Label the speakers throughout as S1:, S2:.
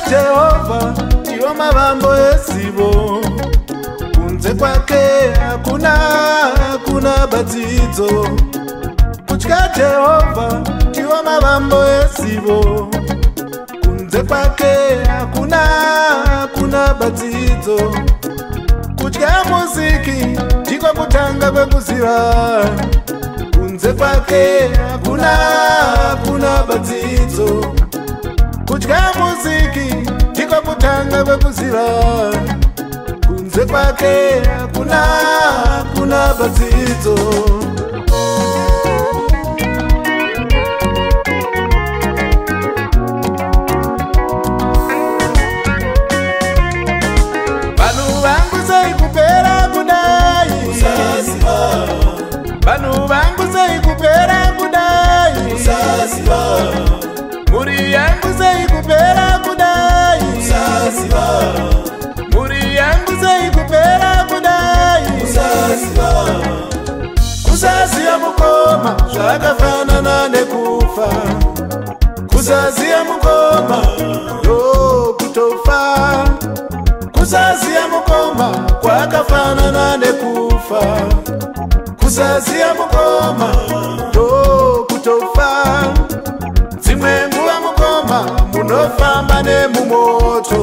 S1: Jehova ndiwo mavambo esivo, kunze kwake hakuna badzidzo. Kutya Jehova ndiwo mavambo esivo, kunze kwake hakuna badzidzo. Kutya muziki ndiko kutanga kwekuziva, kunze kwake hakuna badzidzo. Kutya muziki ndiko kutanga kwekuziva, kunze kwake hakuna badzidzo. Vanhu vangu sei kupera kudai, usaziva. Vanhu vangu sei kupera kudai, usaziva. Muri yangu sei kupera kudai, usaziva. Muri yangu sei kupera kudai, usaziva. Kusaziya mukoma zvakafanana nekufa. Kusaziya mukoma kutofa. Kusaziya mukoma kwakafanana nekufa. Kusaziya mukoma kutofa. Dzimwe nguva mukoma munofamba nemumoto.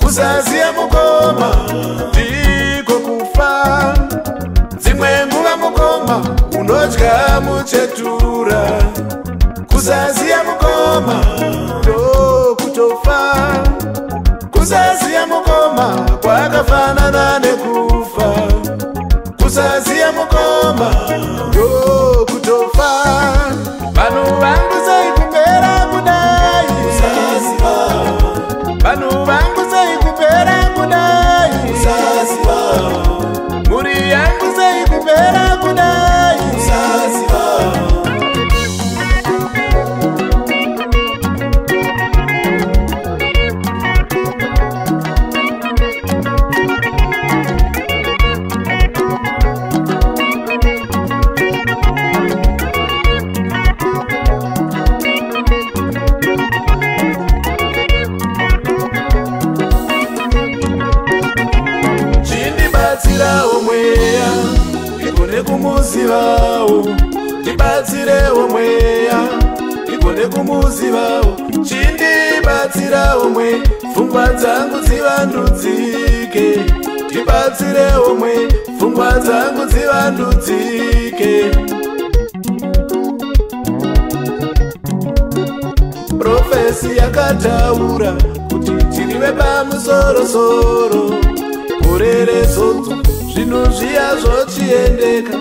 S1: Kusaziya mukoma ndiko kufa. Dzimwe nguva mukoma unodya muchetura. Kusaziya mukoma kutofa. Kusaziya mukoma kwakafanana nekufa. Kusaziya mukoma kutofa. Vanhu vangu sei kupera kudai, usaziva. Vanhu vangu sei kupera kudai, usaziva. Muri yangu sei kupera kudai, usaziva. Tibatsirewo mweya igone kumuzivawo. Tibatsirewo mweya igone kumuzivawo. Chindibatsirewo mwe pfungwa dzangu dzivandudzike. Tibatsirewo mwe pfungwa dzangu dzivandudzike. Profesi yakataura kuti tirive pamusoro-soro. Kurerezodzo zvinhu zviya zvochiendeka.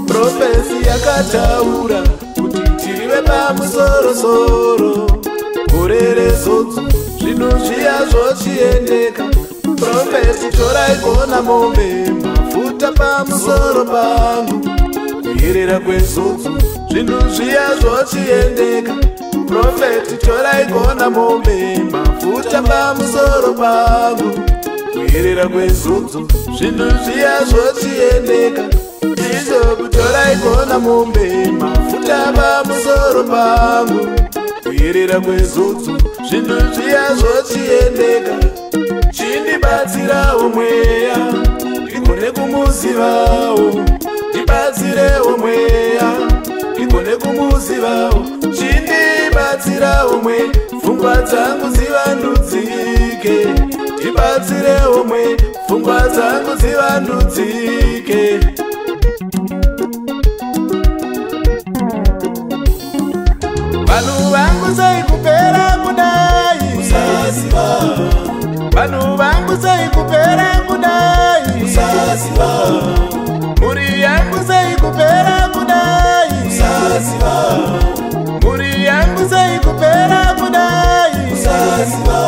S1: Profesi yakataura kuti tirive pamusoro-soro. Kurerezodzo zvinhu zviya zvochiendeka. Profesi torai gona mombe mafuta pamusoro pangu. Kuyerera kwezodzo zvinhu zviya zvochiendeka. Profeti torai gona mombe mafuta pamusoro pangu. Kuyerera kwezodzo zvinhu zviya zvochiendeka. Ndizvo kutorai gona mombe mafuta pamusoro pangu. Kuyerera kwezodzo zvinhu zviya zvochiendeka. Chindibatsirawo mweya igone kumuzivawo. Tibatsirewo mweya igone kumuzivawo. Chindibatsirawo mwe pfungwa dzangu dzivandudzike. Tibatsirewo mwe pfungwa dzangu dzivandudzike. Vanhu vangu sei kupera kudai, usaziva. Vanhu vangu sei kupera kudai, usaziva. Muri yangu sei kupera kudai, usaziva. Muri yangu sei kupera kudai, usaziva.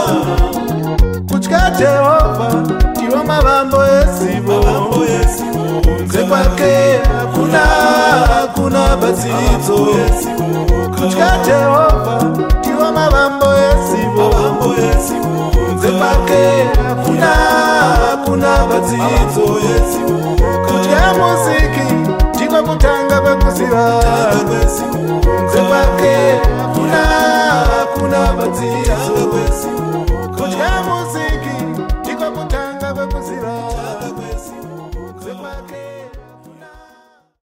S1: Kutya Jehova ndiwo mavambo esivo, badzidzo kutya Jehova ndiwo mavambo esivo kunze kwake hakuna badzidzo kutya muziki ndiko kutanga kwekuziva kunze kwake hakuna badzidzo